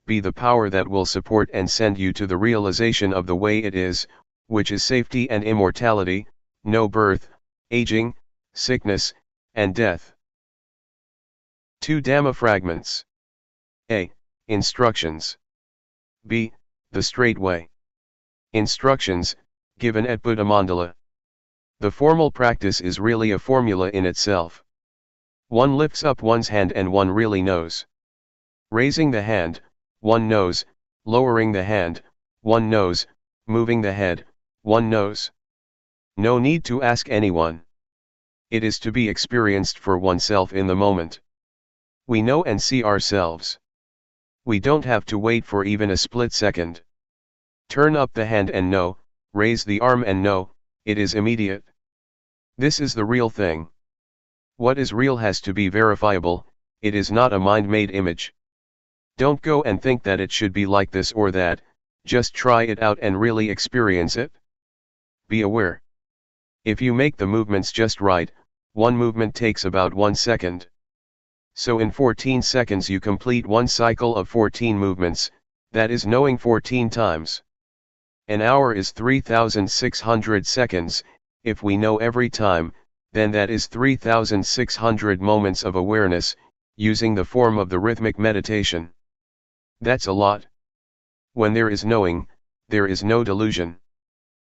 be the power that will support and send you to the realization of the way it is, which is safety and immortality, no birth, aging, sickness, and death. 2 Dhamma fragments. A. Instructions. B. The straight way. Instructions, given at Buddha Mandala. The formal practice is really a formula in itself. One lifts up one's hand and one really knows. Raising the hand, one knows, lowering the hand, one knows, moving the head, one knows. No need to ask anyone. It is to be experienced for oneself in the moment. We know and see ourselves. We don't have to wait for even a split second. Turn up the hand and know, raise the arm and know, it is immediate. This is the real thing. What is real has to be verifiable, it is not a mind-made image. Don't go and think that it should be like this or that, just try it out and really experience it. Be aware. If you make the movements just right, one movement takes about 1 second. So in 14 seconds you complete one cycle of 14 movements, that is knowing 14 times. An hour is 3,600 seconds, if we know every time, then that is 3,600 moments of awareness, using the form of the rhythmic meditation. That's a lot. When there is knowing, there is no delusion.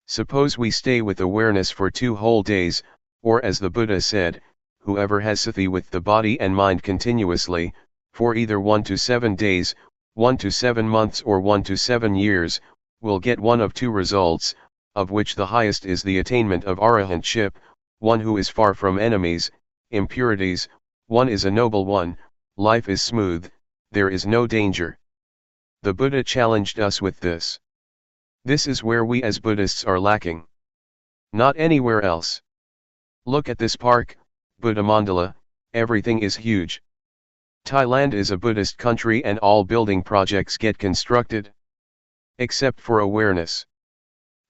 Suppose we stay with awareness for 2 whole days, or as the Buddha said, whoever has sati with the body and mind continuously, for either 1 to 7 days, 1 to 7 months or 1 to 7 years, will get one of 2 results, of which the highest is the attainment of arahantship, one who is far from enemies, impurities, one is a noble one, life is smooth, there is no danger. The Buddha challenged us with this. This is where we as Buddhists are lacking. Not anywhere else. Look at this park, Buddha Mandala, everything is huge. Thailand is a Buddhist country and all building projects get constructed. Except for awareness.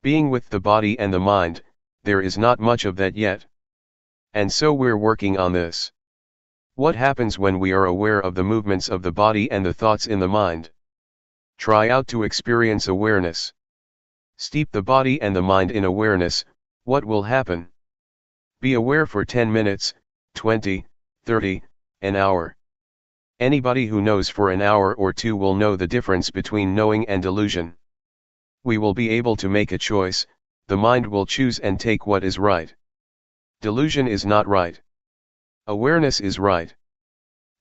Being with the body and the mind, there is not much of that yet. And so we're working on this. What happens when we are aware of the movements of the body and the thoughts in the mind? Try out to experience awareness. Steep the body and the mind in awareness. What will happen? Be aware for 10 minutes, 20, 30, an hour. Anybody who knows for an hour or two will know the difference between knowing and delusion. We will be able to make a choice. The mind will choose and take what is right. Delusion is not right. Awareness is right.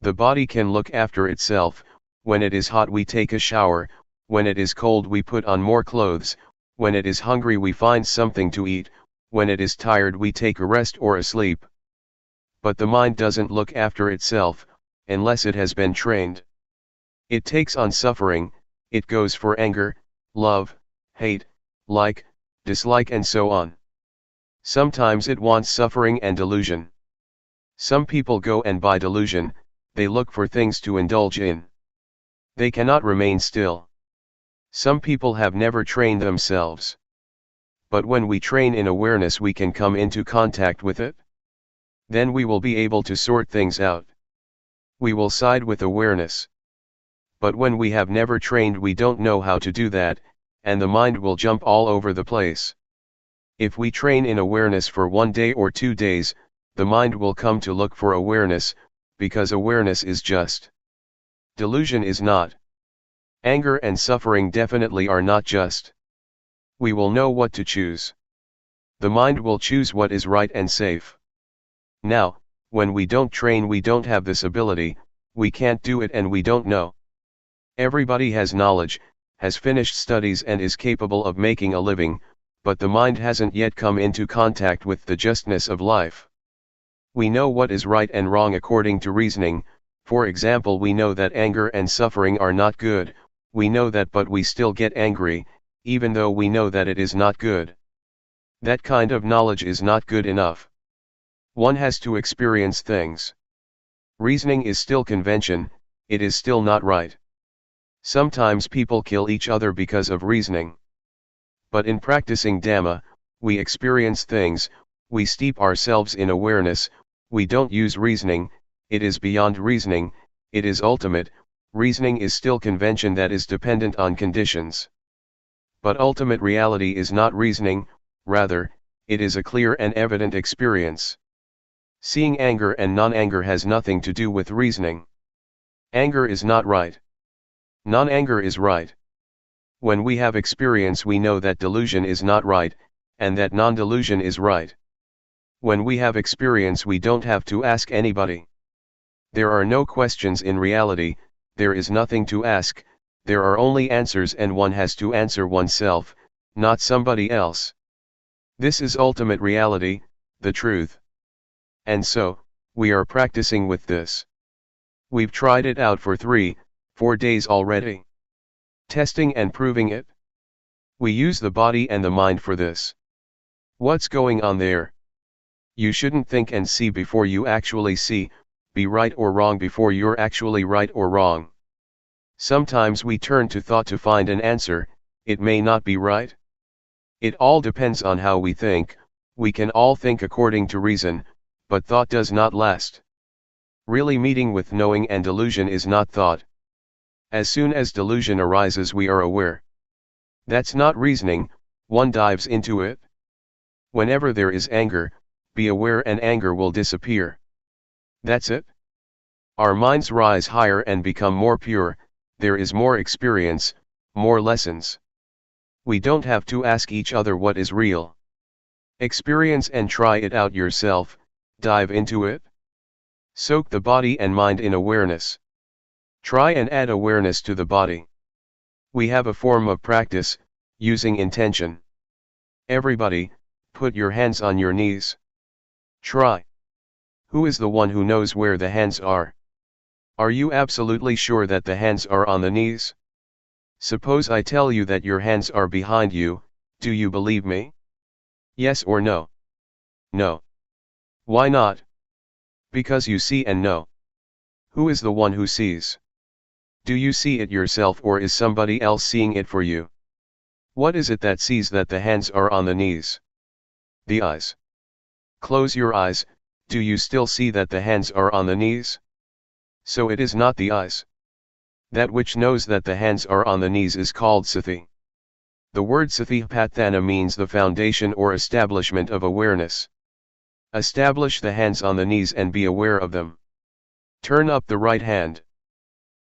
The body can look after itself. When it is hot we take a shower, when it is cold we put on more clothes, when it is hungry we find something to eat, when it is tired we take a rest or a sleep. But the mind doesn't look after itself, unless it has been trained. It takes on suffering, it goes for anger, love, hate, like, dislike and so on. Sometimes it wants suffering and delusion. Some people go and buy delusion, they look for things to indulge in. They cannot remain still. Some people have never trained themselves. But when we train in awareness we can come into contact with it. Then we will be able to sort things out. We will side with awareness. But when we have never trained we don't know how to do that, and the mind will jump all over the place. If we train in awareness for 1 day or 2 days, the mind will come to look for awareness, because awareness is just. Delusion is not. Anger and suffering definitely are not just. We will know what to choose. The mind will choose what is right and safe. Now, when we don't train we don't have this ability, we can't do it and we don't know. Everybody has knowledge, has finished studies and is capable of making a living, but the mind hasn't yet come into contact with the justness of life. We know what is right and wrong according to reasoning. For example, we know that anger and suffering are not good, we know that, but we still get angry, even though we know that it is not good. That kind of knowledge is not good enough. One has to experience things. Reasoning is still convention, it is still not right. Sometimes people kill each other because of reasoning. But in practicing Dhamma, we experience things, we steep ourselves in awareness, we don't use reasoning, it is beyond reasoning, it is ultimate. Reasoning is still convention that is dependent on conditions. But ultimate reality is not reasoning, rather, it is a clear and evident experience. Seeing anger and non-anger has nothing to do with reasoning. Anger is not right. Non-anger is right. When we have experience we know that delusion is not right, and that non-delusion is right. When we have experience we don't have to ask anybody. There are no questions in reality, there is nothing to ask, there are only answers and one has to answer oneself, not somebody else. This is ultimate reality, the truth. And so, we are practicing with this. We've tried it out for 3-4 days already. Testing and proving it. We use the body and the mind for this. What's going on there? You shouldn't think and see before you actually see, be right or wrong before you're actually right or wrong. Sometimes we turn to thought to find an answer, it may not be right. It all depends on how we think. We can all think according to reason, but thought does not last. Really meeting with knowing and delusion is not thought. As soon as delusion arises we are aware. That's not reasoning, one dives into it. Whenever there is anger, be aware and anger will disappear. That's it. Our minds rise higher and become more pure, there is more experience, more lessons. We don't have to ask each other what is real. Experience and try it out yourself, dive into it. Soak the body and mind in awareness. Try and add awareness to the body. We have a form of practice, using intention. Everybody, put your hands on your knees. Try. Who is the one who knows where the hands are? Are you absolutely sure that the hands are on the knees? Suppose I tell you that your hands are behind you, do you believe me? Yes or no? No. Why not? Because you see and know. Who is the one who sees? Do you see it yourself or is somebody else seeing it for you? What is it that sees that the hands are on the knees? The eyes. Close your eyes, do you still see that the hands are on the knees? So it is not the eyes. That which knows that the hands are on the knees is called sati. The word satipatthana means the foundation or establishment of awareness. Establish the hands on the knees and be aware of them. Turn up the right hand.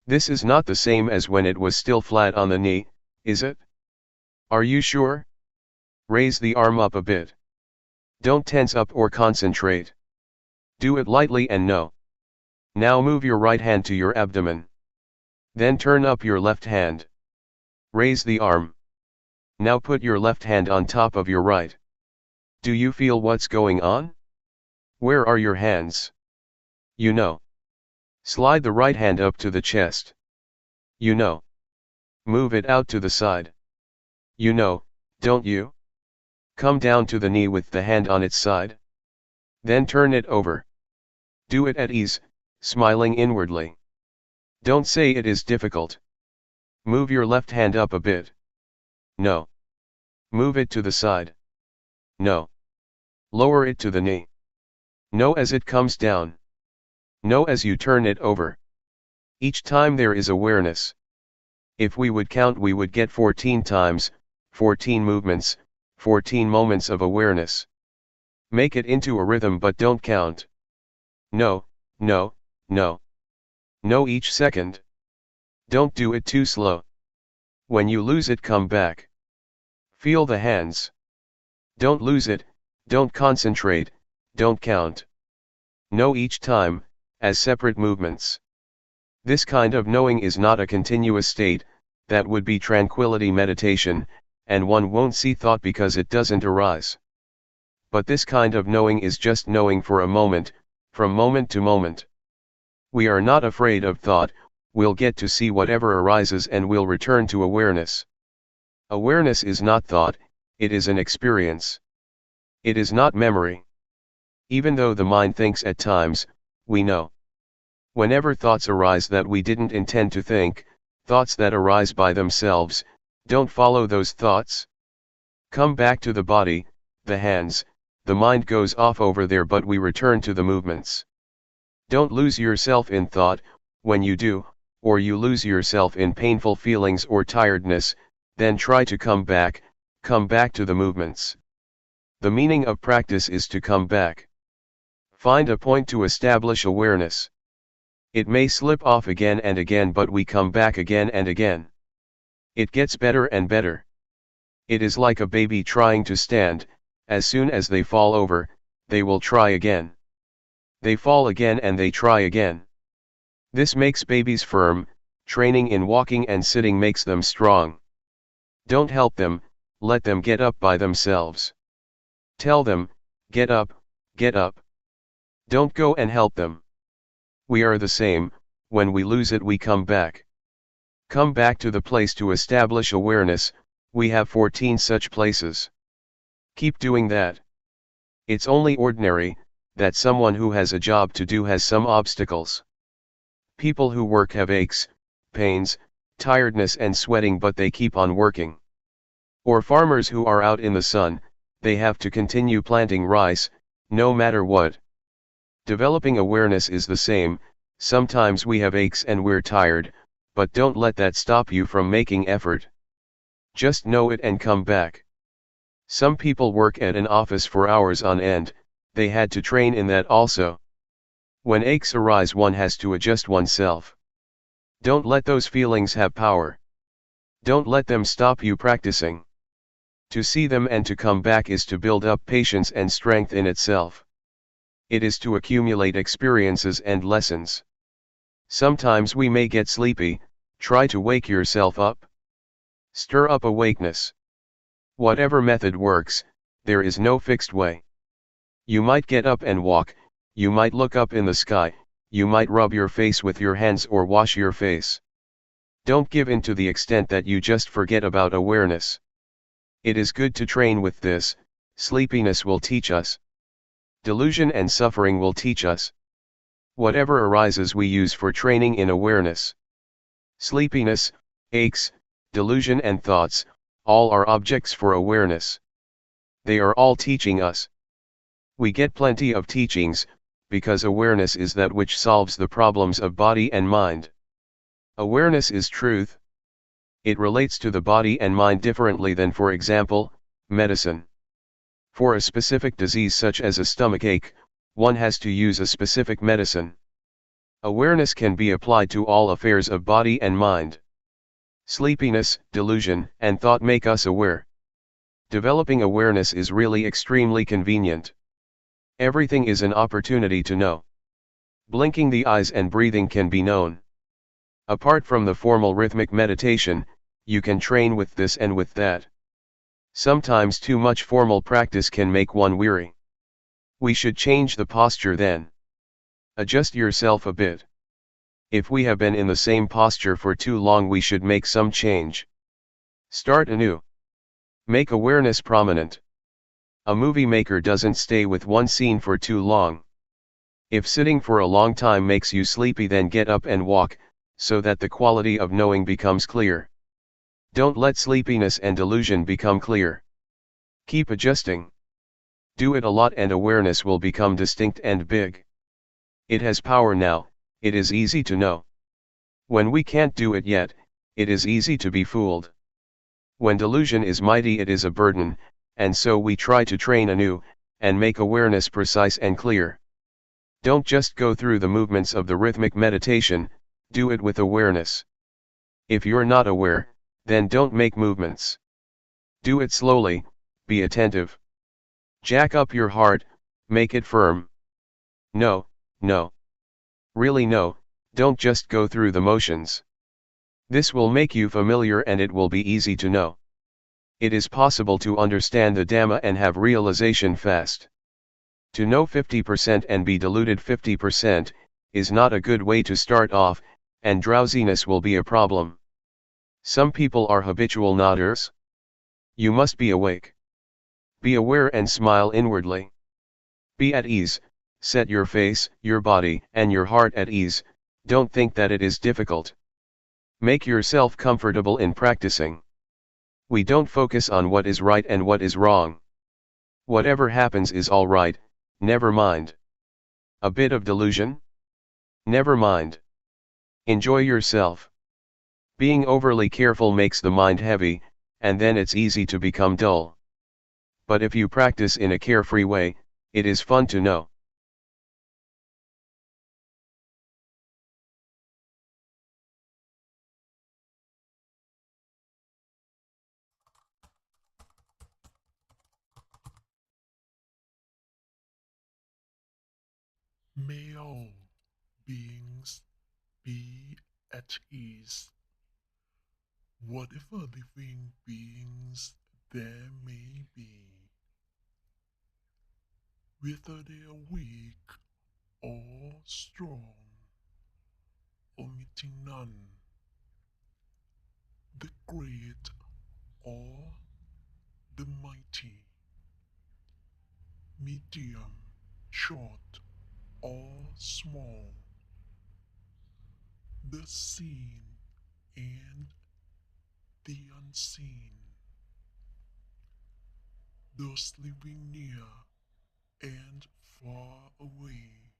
This is not the same as when it was still flat on the knee, is it? Are you sure? Raise the arm up a bit. Don't tense up or concentrate. Do it lightly and no. Now move your right hand to your abdomen. Then turn up your left hand. Raise the arm. Now put your left hand on top of your right. Do you feel what's going on? Where are your hands? You know. Slide the right hand up to the chest. You know. Move it out to the side. You know, don't you? Come down to the knee with the hand on its side. Then turn it over. Do it at ease, smiling inwardly. Don't say it is difficult. Move your left hand up a bit. No. Move it to the side. No. Lower it to the knee. No as it comes down. No as you turn it over. Each time there is awareness. If we would count, we would get 14 times, 14 movements, 14 moments of awareness. Make it into a rhythm but don't count. No, no, no. No each second. Don't do it too slow. When you lose it, come back. Feel the hands. Don't lose it, don't concentrate, don't count. Know each time, as separate movements. This kind of knowing is not a continuous state, that would be tranquility meditation, and one won't see thought because it doesn't arise. But this kind of knowing is just knowing for a moment, from moment to moment. We are not afraid of thought, we'll get to see whatever arises and we'll return to awareness. Awareness is not thought, it is an experience. It is not memory. Even though the mind thinks at times, we know. Whenever thoughts arise that we didn't intend to think, thoughts that arise by themselves, don't follow those thoughts. Come back to the body, the hands, the mind goes off over there but we return to the movements. Don't lose yourself in thought. When you do, or you lose yourself in painful feelings or tiredness, then try to come back to the movements. The meaning of practice is to come back. Find a point to establish awareness. It may slip off again and again but we come back again and again. It gets better and better. It is like a baby trying to stand, as soon as they fall over, they will try again. They fall again and they try again. This makes babies firm, training in walking and sitting makes them strong. Don't help them, let them get up by themselves. Tell them, get up, get up. Don't go and help them. We are the same, when we lose it we come back. Come back to the place to establish awareness, we have 14 such places. Keep doing that. It's only ordinary, that someone who has a job to do has some obstacles. People who work have aches, pains, tiredness and sweating but they keep on working. Or farmers who are out in the sun, they have to continue planting rice, no matter what. Developing awareness is the same, sometimes we have aches and we're tired, but don't let that stop you from making effort. Just know it and come back. Some people work at an office for hours on end, they had to train in that also. When aches arise one has to adjust oneself. Don't let those feelings have power. Don't let them stop you practicing. To see them and to come back is to build up patience and strength in itself. It is to accumulate experiences and lessons. Sometimes we may get sleepy, try to wake yourself up. Stir up awakeness. Whatever method works, there is no fixed way. You might get up and walk, you might look up in the sky, you might rub your face with your hands or wash your face. Don't give in to the extent that you just forget about awareness. It is good to train with this, sleepiness will teach us. Delusion and suffering will teach us. Whatever arises we use for training in awareness. Sleepiness, aches, delusion and thoughts, all are objects for awareness. They are all teaching us. We get plenty of teachings, because awareness is that which solves the problems of body and mind. Awareness is truth. It relates to the body and mind differently than, for example, medicine. For a specific disease such as a stomachache, one has to use a specific medicine. Awareness can be applied to all affairs of body and mind. Sleepiness, delusion, and thought make us aware. Developing awareness is really extremely convenient. Everything is an opportunity to know. Blinking the eyes and breathing can be known. Apart from the formal rhythmic meditation, you can train with this and with that. Sometimes too much formal practice can make one weary. We should change the posture then. Adjust yourself a bit. If we have been in the same posture for too long, we should make some change. Start anew. Make awareness prominent. A movie maker doesn't stay with one scene for too long. If sitting for a long time makes you sleepy, then get up and walk, so that the quality of knowing becomes clear. Don't let sleepiness and delusion become clear. Keep adjusting. Do it a lot and awareness will become distinct and big. It has power now, it is easy to know. When we can't do it yet, it is easy to be fooled. When delusion is mighty, it is a burden, and so we try to train anew, and make awareness precise and clear. Don't just go through the movements of the rhythmic meditation, do it with awareness. If you're not aware, then don't make movements. Do it slowly, be attentive. Jack up your heart, make it firm. No, no. Really no, don't just go through the motions. This will make you familiar and it will be easy to know. It is possible to understand the Dhamma and have realization fast. To know 50% and be deluded 50%, is not a good way to start off, and drowsiness will be a problem. Some people are habitual nodders. You must be awake. Be aware and smile inwardly. Be at ease, set your face, your body, and your heart at ease, don't think that it is difficult. Make yourself comfortable in practicing. We don't focus on what is right and what is wrong. Whatever happens is all right, never mind. A bit of delusion? Never mind. Enjoy yourself. Being overly careful makes the mind heavy, and then it's easy to become dull. But if you practice in a carefree way, it is fun to know. May all beings be at ease. Whatever living beings there may be, whether they are weak or strong, omitting none, the great or the mighty, medium, short or small, the seen and the unseen, those living near and far away,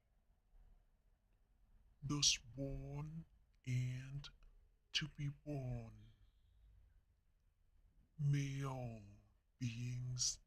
those born and to be born. May all beings